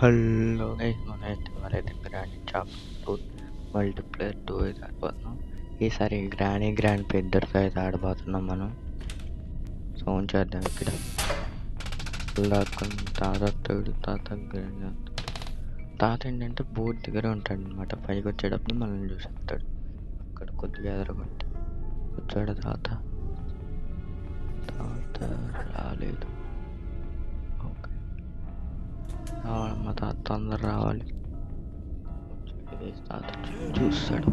Hello guys, మనమైతే ఎవరైతే grand chapter multiplayer 2 అయితే ఆడబోతున్నాం. ఈసారి గ్రాండ్ పెద్దరితో అయితే ఆడబోతున్నాం మనం. సౌండ్ చేద్దాం ఇక్కడ. తాత తాత ఏంటంటే బోర్డు దగ్గర ఉంటాడు అనమాట. పైకి వచ్చేటప్పుడు మనల్ని చూసేస్తాడు. అక్కడ కొద్దిగా ఎదరగొట్టి వచ్చాడు తాత. రాలేదు. ఓకే, రావాలమ్మా తాత, తొందర రావాలి. తాత చూస్తాడు.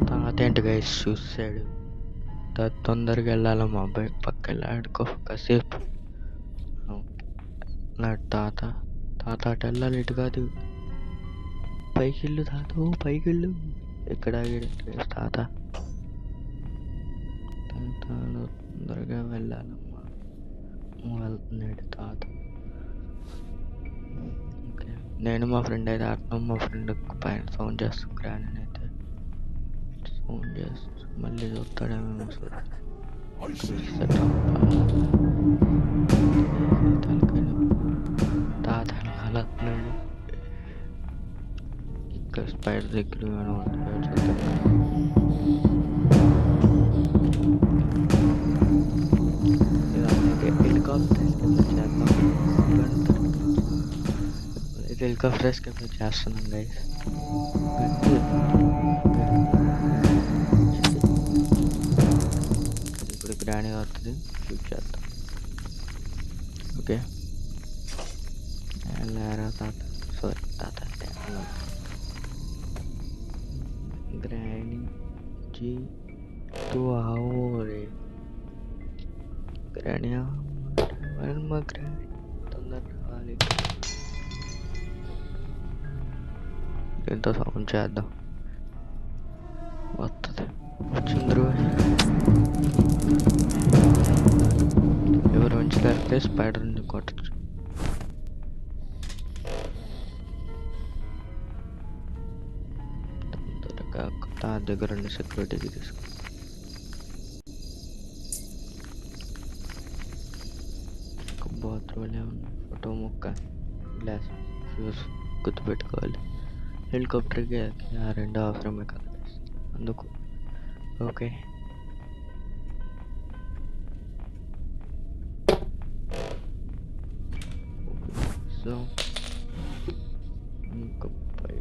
తాత ఏంటి గైస్ చూస్తాడు. తాత తొందరగా వెళ్ళాలమ్మా, అబ్బాయి పక్క వెళ్ళి ఆడుకో కాసేపు. నాడు తాత అటు వెళ్ళాలి, ఇటు కాదు, పైకి వెళ్ళు తాత, పైకి వెళ్ళు. ఎక్కడ ఆగాడు తాత? తొందరగా వెళ్ళాలమ్మా, వెళ్తున్నాడు తాత. నేను మా ఫ్రెండ్ అయితే ఆడుతున్నాం. మా ఫ్రెండ్ పైన సౌండ్ చేస్తాం, గ్రాండ్ అయితే సౌండ్ చేస్తూ మళ్ళీ చూస్తాడేమో. తాత వెళ్తున్నాడు. ఇక్కడ స్పైడర్ దగ్గర హెలికాప్టర్ ఎస్కేప్ చేస్తున్నాం గైస్. ఇప్పుడు గ్రాండ్ వస్తుంది, షూట్ చేద్దాం. ఓకే, వెళ్ళారా తాత? సారీ తాత, ग्रैनी जी तू आओ रे. ग्रैनी ग्रैनी తొందర రావాలి. దీంతో సౌండ్ చేద్దాం. వస్తుంది, వచ్చిందరు. ఎవరు ఉంచలేకపోతే స్పైడర్ని కొట్టచ్చు. తాత దగ్గర ఉండి సెక్యూరిటీకి తీసుకో. బాత్రూమ్లో ఉన్న ఫోటో ముక్క, గ్లాస్, ఫ్యూజ్ గుర్తుపెట్టుకోవాలి. హెలికాప్టర్కి ఆ రెండు అవసరమే కదా అందుకు. ఓకే, సో ఇంకా పై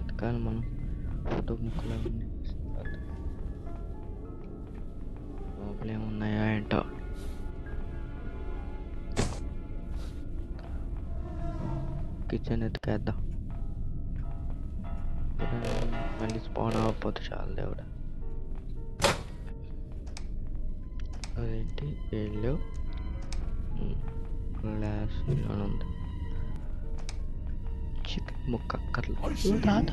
ఎతకాలి మనం. ఫోటో ముక్కలు లోపల ఏమున్నాయా ఏంటో. కిచెన్ ఎత్తుకేద్దాం. మళ్ళీ స్పాన్ అవ్వకపోతే చాలు దేవుడా. అదేంటి వీళ్ళు గ్లాస్ ఉంది. చికెన్ ముక్క అక్కర్లేదు. తాత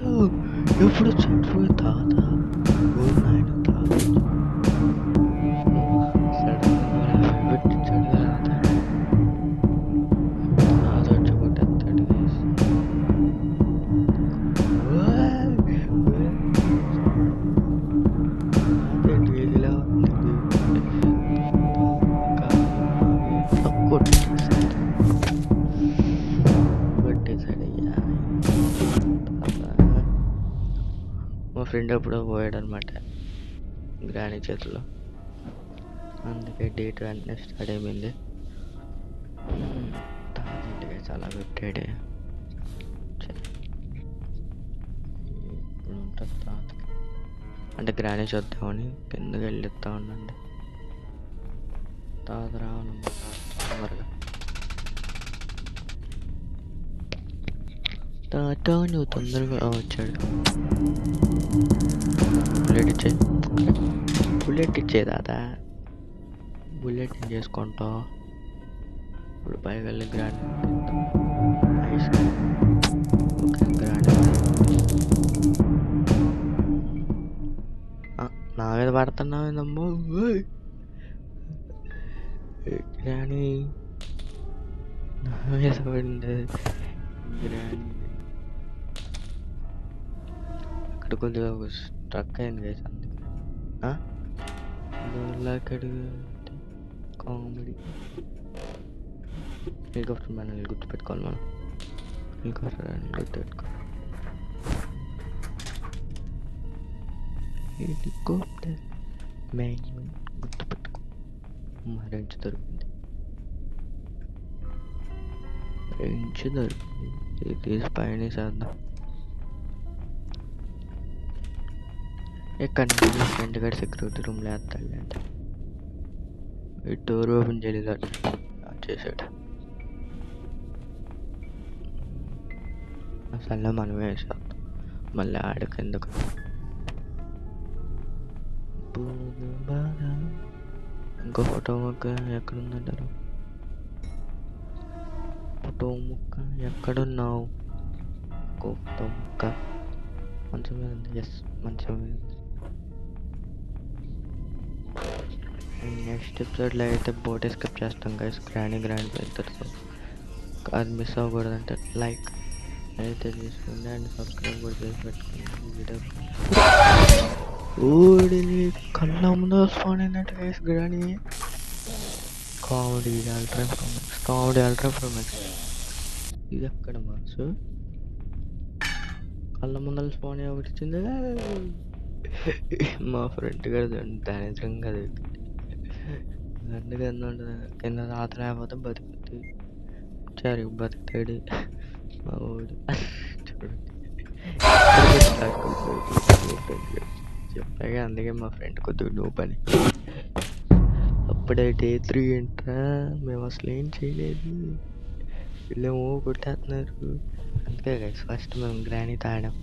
ఎప్పుడు వచ్చాడు తాత? నాయన తాత పెట్టించాడు తాత. తాత వచ్చి కొట్టేస్తాడు. ఇలా కొట్టేశాడయ్యా. మా ఫ్రెండ్ ఎప్పుడో పోయాడు అనమాట గ్రాని చేతిలో, అందుకే డేట్ వెంటనే స్టార్ట్ అయిపోయింది. తాగింటిగా చాలా పెట్టాడే. ఇప్పుడు ఉంటుంది తాతకి, అంటే గ్రాని చూద్దామని కిందకి వెళ్ళిస్తా ఉండండి. తాత రావాలమ్మా తొందరగా. తాత నువ్వు తొందరగా వచ్చాడు. బుల్లెట్ ఇచ్చే తాత, బుల్లెట్ చేసుకుంటా. ఇప్పుడు పైకి వెళ్ళి గ్రాండ్ గ్రాండ్ నా మీద పడుతున్నావేందమ్మో. గ్రాని నా మీద పడింది. గ్రాని అక్కడ కొద్దిగా స్ట్రక్ అయింది గైస్, అందుకే. కామెడీ. హెలికాప్టర్ మ్యాన్ గుర్తుపెట్టుకోవాలి మనం. హెలికాప్టర్ అని గుర్తుపెట్టుకోవాలి. హెలికాప్టర్ మ్యాన్ గుర్తుపెట్టుకో. రేంజ్ దొరికింది. ఇది తీసి పైన చేద్దాం. ఎక్కడ ఫ్రెండ్ గారి సెక్యూరిటీ రూమ్లో వేస్తాడు అంటే ఈ డోర్ ఓపెన్ చేయలేదు చేసాడు. అసలు మనమే వేసేద్దాం మళ్ళీ ఆడికి ఎందుకు. ఇంకో ఫోటో ముక్క ఎక్కడుందంటారు? ఫోటో ముక్క ఎక్కడున్నావు? ఇంకో ఫోటో ముక్క మంచం మీద ఉంది. ఎస్, మంచం మీద ఉంది. నెక్స్ట్ ఎపిసోడ్లో అయితే బోట్ ఎస్కేప్ చేస్తాం గైస్. గ్రాండ్ పెద్దతో అది మిస్ అవ్వకూడదంటే లైక్ అయితే తీసుకోండి అండ్ సబ్స్క్రైబ్ కూడా చేసి పెట్టుకోండి. వీడియో ఓడిని కళ్ళ ముందు స్పాన్ అయినట్టు గైస్. గ్రాని కామెడీ అల్ట్రా ప్రొమెక్స్. ఇది ఎక్కడ మనసు కళ్ళ ముందర స్పాన్ ఒకటి ఇచ్చింది. మా ఫ్రెండ్ గారు దానిద్రంగా అందుకే కింద రాత లేకపోతే బతుకుతుంది. సరే బతుకుతాడు మా ఊడు. చూడండి చెప్పాగా, అందుకే మా ఫ్రెండ్ కొద్దిగా నువ్వు పని. అప్పుడే డే 3 ఏంట్రా, మేము అసలు ఏం చేయలేదు, వీళ్ళేమో కొట్టేస్తున్నారు. అందుకే గైస్ ఫస్ట్ మేము గ్రానీతో ఆడాం.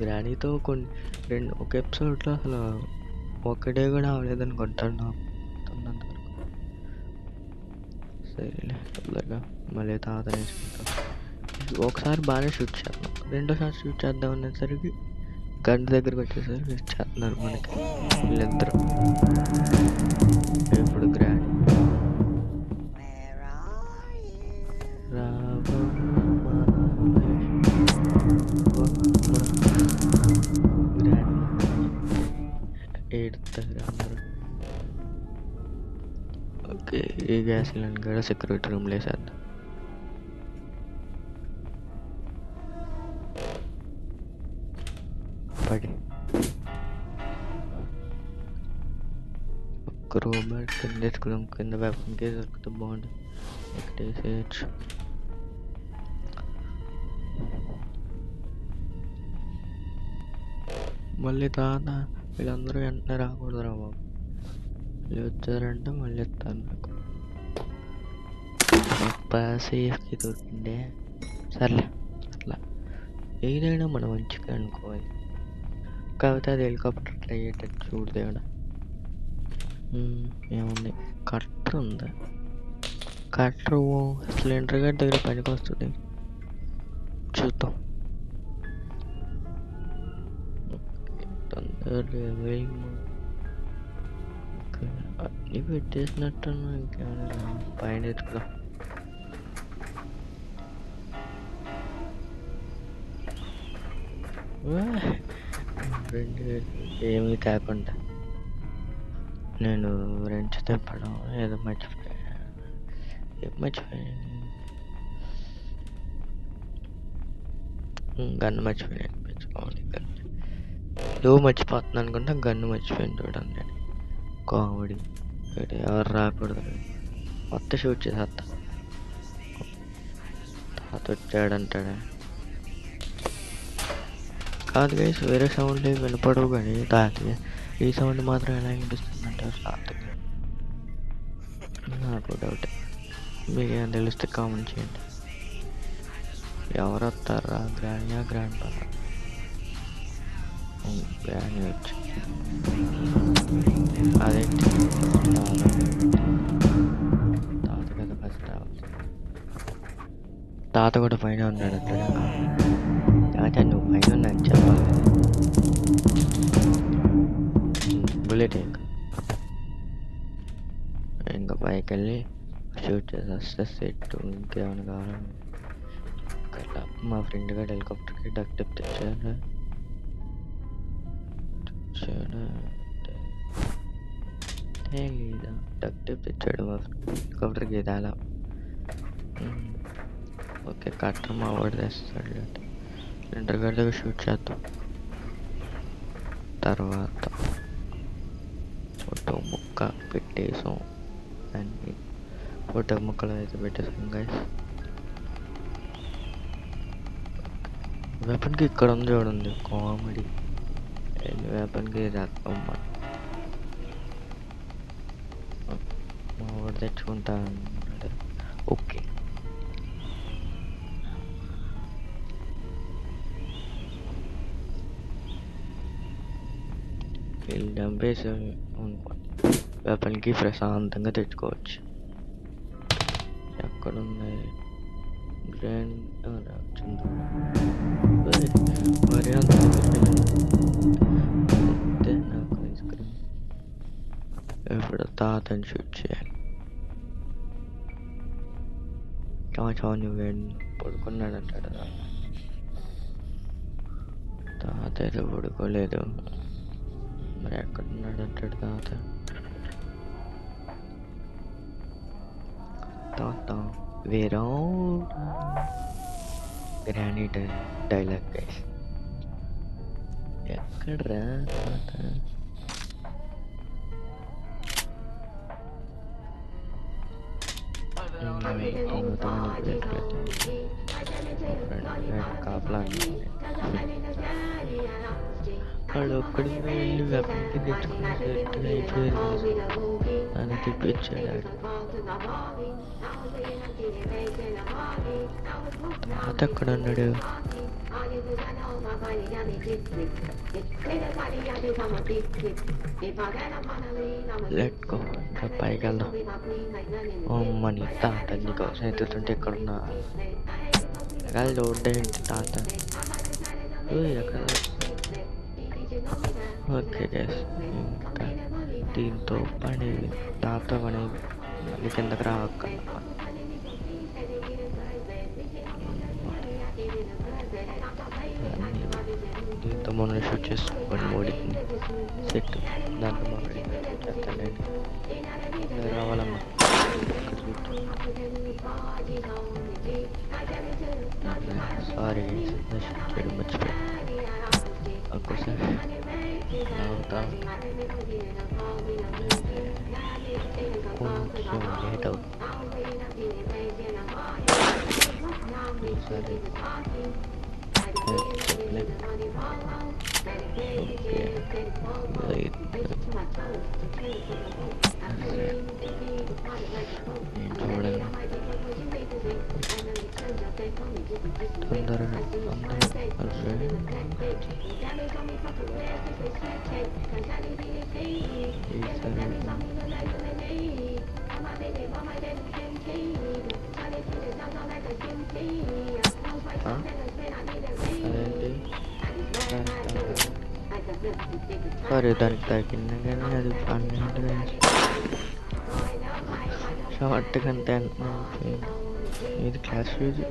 గ్రానీతో ఒక ఎపిసోడ్లో అసలు ఒక్కడే కూడా అవ్వలేదనుకుంటాను నాకు తొందరవరకు. సరేలే తొందరగా మళ్ళీ తాత నేర్చుకుంటాం. ఒకసారి బాగానే షూట్ చేద్దాం, రెండోసారి షూట్ చేద్దాం అనేసరికి గంట దగ్గరకు వచ్చేసరికి చేస్తున్నారు మనకి వీళ్ళిద్దరు. ఇప్పుడు గ్రాండ్ ఏడుతారు అందరూ. ఓకే, ఈ గ్యాస్ సిలిండర్ కూడా సెక్యూరిటీ రూమ్లో వేసేద్దాం. పడి ఒక్క రూబర్ కింద వేసుకున్నాం. కింద వెపన్కే దొరికితే బాగుంటుంది. ఇక్కడ వేసేయచ్చు. మళ్ళీ తాత వీళ్ళందరూ వెంటనే రాకూడదురా బాబు. మళ్ళీ వచ్చారంటే మళ్ళీ ఎత్తాను నాకు. సేఫ్కి దొరికిందే. సర్లే అట్లా ఏదైనా మనం మంచిగా అనుకోవాలి. కాకపోతే అది హెలికాప్టర్ అట్లా అయ్యేటట్టు చూడదేడా. ఏముంది, కట్టర్ ఉందా? కట్టర్ సిలిండర్ గారి దగ్గర పనికి వస్తుంది, చూద్దాం. అన్నీ పెట్టేసినట్టు ఇంకేమైనా పైన ఎత్తుకుదాం. ఏమీ కాకుండా నేను రెంచు తెప్పడం ఏదో మర్చిపోయాను. గన్ను మర్చిపోయాను. పెంచుకోవాలి గన్ను. ఏదో మర్చిపోతున్నాను అనుకుంటా గన్ను మర్చిపోయాను. చూడండి నేను కామెడీ. ఎవరు రాకూడదు, మొత్తం షూట్ చేసేస్తా. తాత వచ్చాడంటాడా? కాదు గైస్, వేరే సౌండ్లు వినపడవు కానీ తాతకి ఈ సౌండ్ మాత్రం ఎలా వినిపిస్తుంది అంటారు తాతకి. నాకు డౌట్, మీకు ఏం తెలిస్తే కామెంట్ చేయండి. ఎవరు వస్తారా? గ్రాండ్ పాప. గ్రాండ్ వచ్చి అదేంటి తాత కదా ఫస్ట్ రావాలి. తాత కూడా పైన ఉన్నాడు అక్కడ. తాత నువ్వు పైన ఉన్నా అని చెప్పాలి కదా. బుల్లెట్ ఇంకా పైకి వెళ్ళి షూట్ చేసేస్తే సెట్. ఇంకేమైనా కావాలని మా ఫ్రెండ్ గారు హెలికాప్టర్కి డక్ టిప్ తెచ్చాడు. ఏ లేదా డక్ టేప్ తెచ్చాడు మా కవర్కి ఇదాల. ఓకే కట్టర్ మా వాడు తెస్తాడు. స్ప్లింటర్ గారి దగ్గర షూట్ చేద్దాం. తర్వాత ఫోటో ముక్క పెట్టేసాం. అన్ని ఫోటో ముక్కలు అయితే పెట్టేసాం గైస్. వెపన్కి ఇక్కడ ఉంది చూడండి కామెడీ. వెపన్కి చేద్దాం మనం. మా వాడు తెచ్చుకుంటా అన్నాడు. ఓకే వీళ్ళు చంపేసి అనుకోండి వెపన్కి ప్రశాంతంగా తెచ్చుకోవచ్చు. ఎక్కడున్నాయి గ్రాండ్ వచ్చింది మరి అంతే. నాకు ఐస్ క్రీమ్ ఇప్పుడు తాతని షూట్ చేయాలి. చావు నువ్వు పడుకున్నాడు అంటాడు. తాత అయితే పడుకోలేదు. మరి ఎక్కడున్నాడు అంటాడు తాత. తాత వేరే గ్రానైట్ డైలాగ్ గైస్. ఎక్కడ్రా తాత? కాపలా వాడు ఒక్కడి వెళ్ళి వెపన్కి తెచ్చుకుని అయిపోయింది అని తిప్పించాడు. తాత ఎక్కడ ఉన్నాడు? లెట్ గో ఇంకా పైకి వెళ్దాం. అమ్మని తాత నీకోసం ఎత్తుతుంటే ఎక్కడున్నా లోడ్ ఏంటి తాత ఎక్కడ? ఓకే గైస్ ఇంకా దీంతో పని తాత పని మళ్ళీ కిందకి రాక దీంతో మొన్న షూట్ చేసుకోండి మోడీని సెట్. దాంట్లో మోడీ చేస్తానండి రావాలమ్మా. సారీ చేయడం మర్చిపోయి ఒక్కసారి కొంచెం లేట్ అవుతుంది. సరే చూడండి తొందరగా సారీ దానికి తగ్గింది కానీ అది 12 షార్ట్ కంటే ఇది క్లాస్ ఫీజ్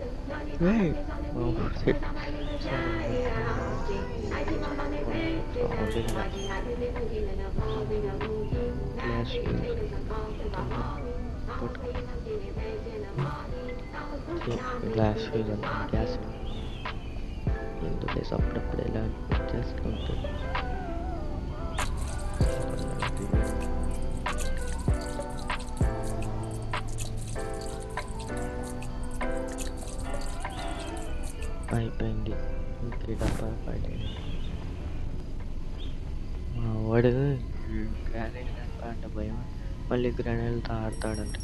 గ్లాస్ ఫీజ్ అంటే గ్యాస్ ఎందుకు అప్పుడప్పుడు ఎలా చేసుకుంటుంది. అయిపోయింది ఇంకే డబ్బా పడింది. మా వాడు గ్రానైడ్ అంటే భయం మళ్ళీ గ్రానైడ్తో ఆడతాడంట.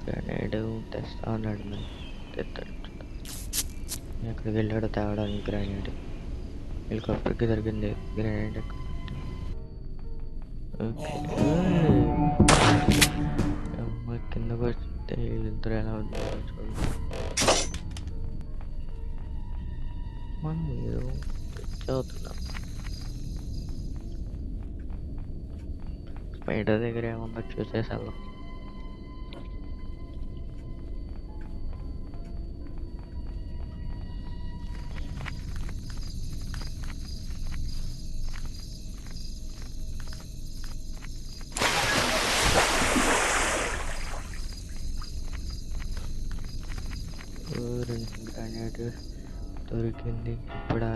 గ్రానైడ్ తెస్తా అన్నాడు మరి తెస్తాడు. ఎక్కడికి వెళ్ళాడో తేవడానికి గ్రానైడ్. హెలికాప్టర్కి జరిగింది గ్రానైడ్. ఓకే కిందకు వస్తే వీళ్ళిద్దరు ఎలా ఉంటుందో చూడండి. మనం ఏదో చదువుతున్నాం. స్పైడర్ దగ్గర ఏమన్నా చూసేసి వెళ్దాం. దొరికింది. ఇప్పుడు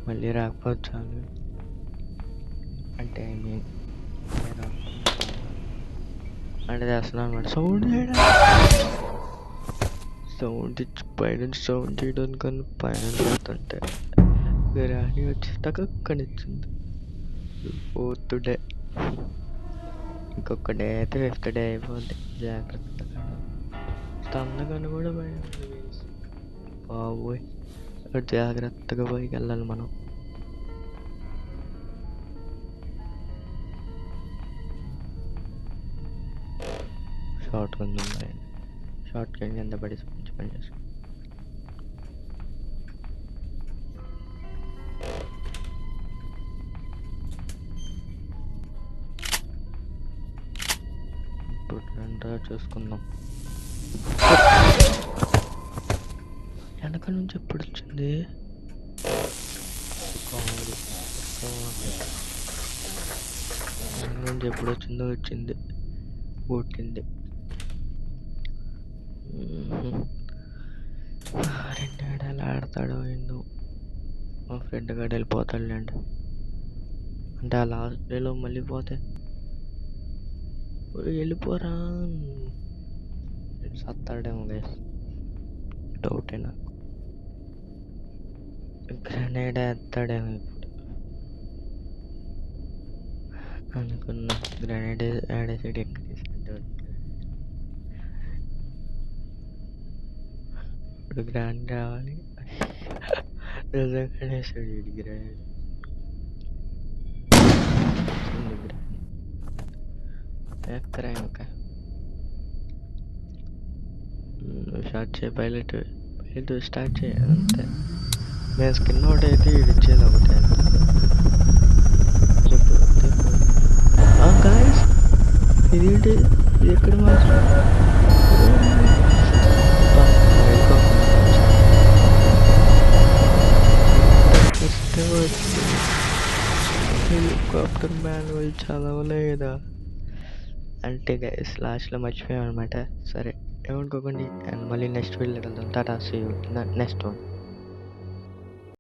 మళ్ళీ రాకపోతే చాలు. అంటే ఐ మీన్ అంటే చేస్తున్నాను అనమాట. సౌండ్ ఇచ్చి పైనుంచి సౌండ్ చేయడానికన్నా పైన పోతుంటే గ్రాని వచ్చి టక్కనిచ్చింది. 4th day. ఇంకొక డే అయితే 5th డే అయిపోద్ది. జాగ్రత్తగా స్టన్ కూడా భయం బాబోయ్. జాగ్రత్తగా పైకి వెళ్ళాలి మనం. షార్ట్ గన్ ఉంది. షార్ట్ గన్ కింద పడి మంచి పని చేస్తాం. ఇప్పుడు రెండో చూసుకుందాం. వెనక నుంచి ఎప్పుడు వచ్చింది? నుంచి ఎప్పుడు వచ్చింది కొట్టింది. 2 ఏడాలు ఆడతాడో ఏందో. మా ఫ్రెండ్ గాడు వెళ్ళిపోతాడులేండి. అంటే ఆ లాస్ట్ డేలో మళ్ళీ పోతే వెళ్ళిపోరా సత్తాడేమో గైస్. డౌటే నాకు. గ్రెనేడ్ వేస్తాడేమో ఇప్పుడు అనుకున్నా. గ్రెనేడ్ ఆడేసాడు. ఎక్కడ ఇప్పుడు గ్రాండ్ రావాలి. నిజంగానే వేసాడు వీడి గ్రాండ్. ఎక్కరా ఇంకా స్టార్ట్ చేయి. పైలట్ స్టార్ట్ చేయాలి అంతే. నేను స్కిన్ ఒకటి అయితే ఇచ్చేది ఒకటే. గాయస్ ఇదేంటి? ఇది ఎక్కడ మాత్రం హెలికాప్టర్ మాన్యువల్ చదవలేదా అంటే గైస్ లాస్ట్లో మర్చిపోయాం అనమాట. సరే ఏమనుకోకండి. అండ్ మళ్ళీ నెక్స్ట్ వీడియోకి వెళ్దాం. Tata see you next one.